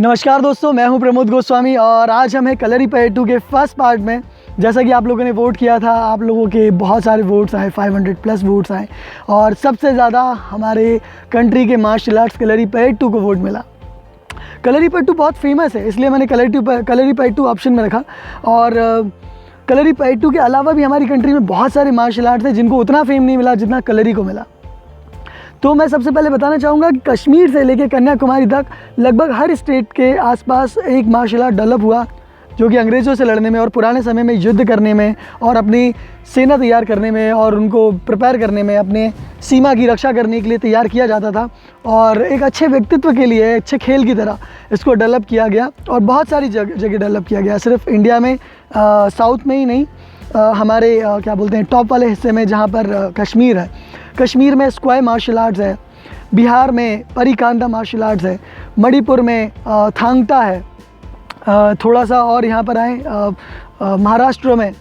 नमस्कार दोस्तों, मैं हूं प्रमोद गोस्वामी और आज हम हैं कलरीपयट्टू के फर्स्ट पार्ट में। जैसा कि आप लोगों ने वोट किया था, आप लोगों के बहुत सारे वोट्स आए, 500 प्लस वोट्स आए और सबसे ज़्यादा हमारे कंट्री के मार्शल आर्ट्स कलरीपयट्टू को वोट मिला। कलरीपयट्टू बहुत फेमस है, इसलिए मैंने कलरीपयट्टू ऑप्शन में रखा। और कलरीपयट्टू के अलावा भी हमारी कंट्री में बहुत सारे मार्शल आर्ट्स हैं जिनको उतना फेम नहीं मिला जितना कलरी को मिला। तो मैं सबसे पहले बताना चाहूँगा कि कश्मीर से लेकर कन्याकुमारी तक लगभग हर स्टेट के आसपास एक मार्शल आर्ट डेवलप हुआ जो कि अंग्रेज़ों से लड़ने में और पुराने समय में युद्ध करने में और अपनी सेना तैयार करने में और उनको प्रिपेयर करने में, अपने सीमा की रक्षा करने के लिए तैयार किया जाता था। और एक अच्छे व्यक्तित्व के लिए, अच्छे खेल की तरह इसको डेवलप किया गया और बहुत सारी जगह डेवलप किया गया। सिर्फ इंडिया में, साउथ में ही नहीं, हमारे क्या बोलते हैं टॉप वाले हिस्से में जहाँ पर कश्मीर है, कश्मीर में स्क्वाय मार्शल आर्ट्स है, बिहार में परिकांदा मार्शल आर्ट्स है, मणिपुर में थांगटा है, थोड़ा सा और यहाँ पर आए महाराष्ट्र में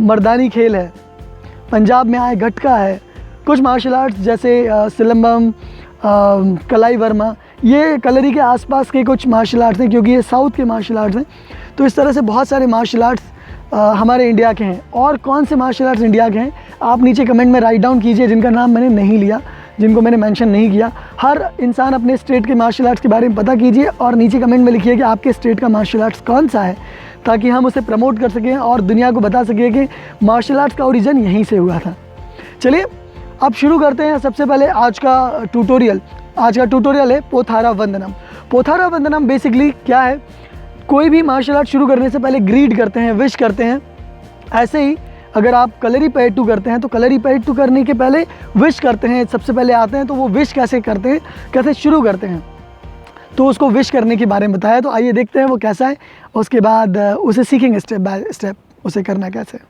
मर्दानी खेल है, पंजाब में आए गटका है। कुछ मार्शल आर्ट्स जैसे सिलंबम, कलाई वर्मा, ये कलरी के आसपास के कुछ मार्शल आर्ट्स हैं क्योंकि ये साउथ के मार्शल आर्ट्स हैं। तो इस तरह से बहुत सारे मार्शल आर्ट्स हमारे इंडिया के हैं। और कौन से मार्शल आर्ट्स इंडिया के हैं आप नीचे कमेंट में राइट डाउन कीजिए, जिनका नाम मैंने नहीं लिया, जिनको मैंने मेंशन नहीं किया। हर इंसान अपने स्टेट के मार्शल आर्ट्स के बारे में पता कीजिए और नीचे कमेंट में लिखिए कि आपके स्टेट का मार्शल आर्ट्स कौन सा है, ताकि हम उसे प्रमोट कर सकें और दुनिया को बता सकें कि मार्शल आर्ट्स का ओरिजिन यहीं से हुआ था। चलिए अब शुरू करते हैं। सबसे पहले आज का ट्यूटोरियल है पोथारा वंदनम। पोथारा वंदनम बेसिकली क्या है, कोई भी मार्शल आर्ट शुरू करने से पहले ग्रीड करते हैं, विश करते हैं। ऐसे ही अगर आप कलरीपयट्टू करते हैं तो कलरीपयट्टू करने के पहले विश करते हैं, सबसे पहले आते हैं। तो वो विश कैसे करते हैं, कैसे शुरू करते हैं, तो उसको विश करने के बारे में बताया। तो आइए देखते हैं वो कैसा है, उसके बाद उसे सीखेंगे स्टेप बाय स्टेप उसे करना कैसे।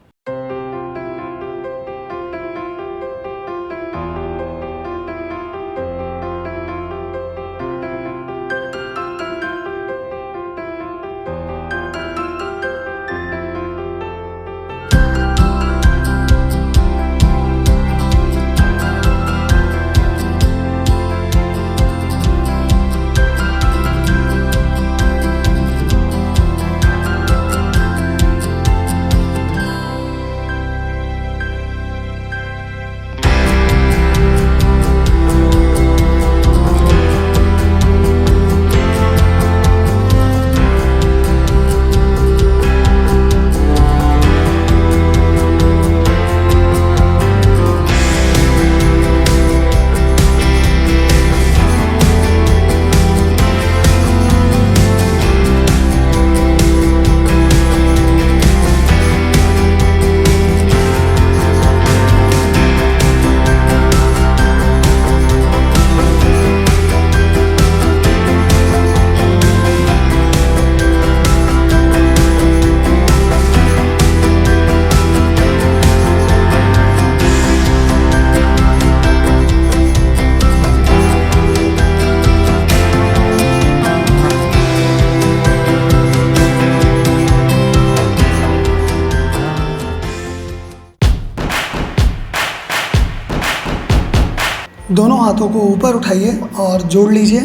दोनों हाथों को ऊपर उठाइए और जोड़ लीजिए।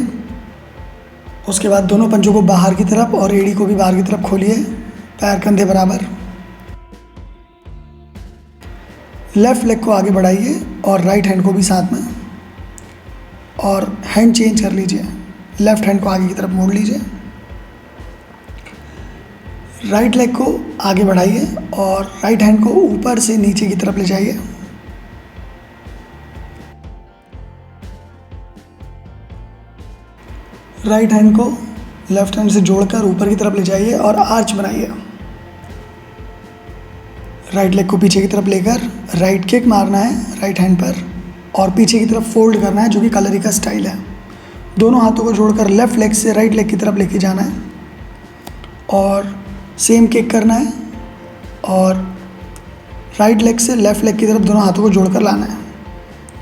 उसके बाद दोनों पंजों को बाहर की तरफ और एड़ी को भी बाहर की तरफ खोलिए, पैर कंधे बराबर। लेफ़्ट लेग को आगे बढ़ाइए और राइट हैंड को भी साथ में, और हैंड चेंज कर लीजिए। लेफ़्ट हैंड को आगे की तरफ मोड़ लीजिए, राइट लेग को आगे बढ़ाइए और राइट हैंड को ऊपर से नीचे की तरफ ले जाइए। राइट हैंड को लेफ्ट हैंड से जोड़कर ऊपर की तरफ ले जाइए और आर्च बनाइए। राइट लेग को पीछे की तरफ लेकर राइट किक मारना है राइट हैंड पर और पीछे की तरफ फोल्ड करना है, जो कि कलरी का स्टाइल है। दोनों हाथों को जोड़कर लेफ़्ट लेग से राइट लेग की तरफ लेके जाना है और सेम किक करना है और राइट लेग से लेफ़्ट लेग की तरफ दोनों हाथों को जोड़कर लाना है।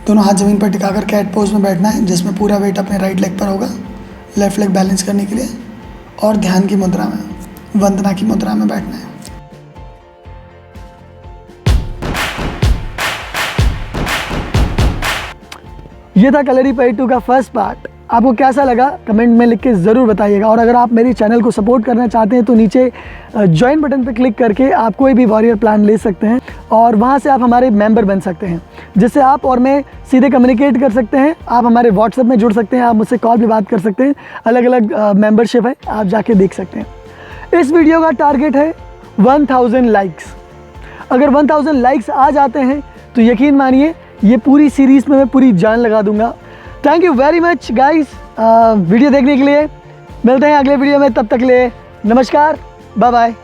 दोनों हाथ ज़मीन पर टिकाकर कैट पोज में बैठना है, जिसमें पूरा वेट अपने राइट लेग पर होगा लेफ़्ट लेग बैलेंस करने के लिए, और ध्यान की मुद्रा में, वंदना की मुद्रा में बैठना है। ये था कलरीपयट्टू का फर्स्ट पार्ट। आपको कैसा लगा कमेंट में लिख के ज़रूर बताइएगा। और अगर आप मेरे चैनल को सपोर्ट करना चाहते हैं तो नीचे ज्वाइन बटन पर क्लिक करके आप कोई भी वॉरियर प्लान ले सकते हैं और वहाँ से आप हमारे मेंबर बन सकते हैं, जिससे आप और मैं सीधे कम्युनिकेट कर सकते हैं। आप हमारे व्हाट्सएप में जुड़ सकते हैं, आप मुझसे कॉल पे बात कर सकते हैं, अलग अलग मेंबरशिप है, आप जाके देख सकते हैं। इस वीडियो का टारगेट है 1000 लाइक्स। अगर 1000 लाइक्स आ जाते हैं तो यकीन मानिए ये पूरी सीरीज़ में मैं पूरी जान लगा दूंगा। Thank you very much guys video देखने के लिए। मिलते हैं अगले वीडियो में, तब तक के लिए नमस्कार, बाय बाय।